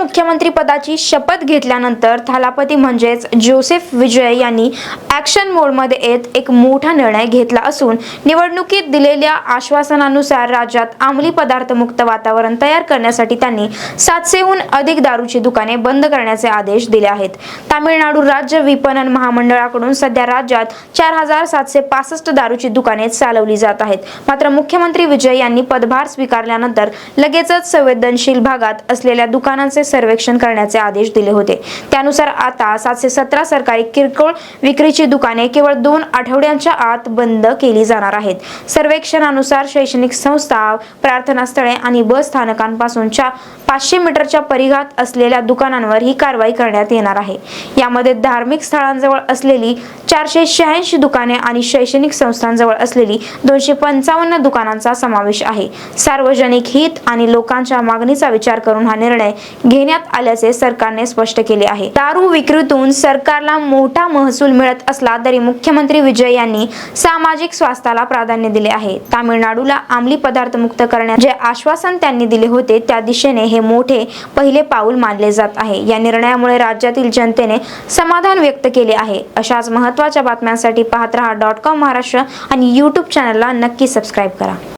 मुख्यमंत्री पदाची शपथ घेतल्यानंतर थलापती म्हणजेच जोसेफ विजय यांनी ॲक्शन मोडमध्ये येत एक मोठा निर्णय घेतला असून निवडणुकीत दिलेल्या आश्वासनानुसार राज्यात अंमली पदार्थ मुक्त वातावरण तयार करण्यासाठी त्यांनी 700हून अधिक दारूची दुकाने बंद करण्याचे आदेश दिले आहेत। तामिळनाडू राज्य विपणन महामंडळाकडून सध्या राज्यात 4765 दारूची दुकाने चालवली जात आहेत। मात्र मुख्यमंत्री विजय यांनी पदभार स्वीकारल्यानंतर लगेचच संवेदनशील भागात असलेल्या दुकानांचे सर्वेक्षण करण्याचे आदेश दिले होते। त्यानुसार आता 717 सरकारी किरकोळ विक्रीची दुकाने केवळ 2 आठवड्यांच्या आत बंद केली जाणार आहेत। सर्वेक्षणानुसार शैक्षणिक संस्था, प्रार्थना स्थळे आणि बस स्थानकांपासून 500 मीटरच्या परिघात असलेल्या दुकानांवर ही कारवाई करण्यात येणार आहे। यामध्ये धार्मिक स्थळांजवळ असलेली 486 दुकाने आणि शैक्षणिक संस्थांजवळ असलेली 255 दुकानांचा समावेश आहे। सार्वजनिक हित आणि लोकांच्या मागणीचा विचार करून हा निर्णय घेण्यात आल्याचे सरकारने स्पष्ट केले आहे। दारू विक्रीतून सरकारला मोठा महसूल मिळत असला तरी मुख्यमंत्री विजय यांनी सामाजिक स्वास्थ्याला प्राधान्य दिले आहे। तामिळनाडूला अंमली पदार्थ मुक्त करण्याचे जे आश्वासन त्यांनी दिले होते त्या दिशेने हे मोठे पहिले पाऊल मानले जात आहे। या निर्णयामुळे राज्यातील जनतेने समाधान व्यक्त केले आहे। अशाच महत्त्वाच्या बातम्यांसाठी पाहत रहा .com महाराष्ट्र आणि YouTube चॅनलला नक्की सबस्क्राईब करा।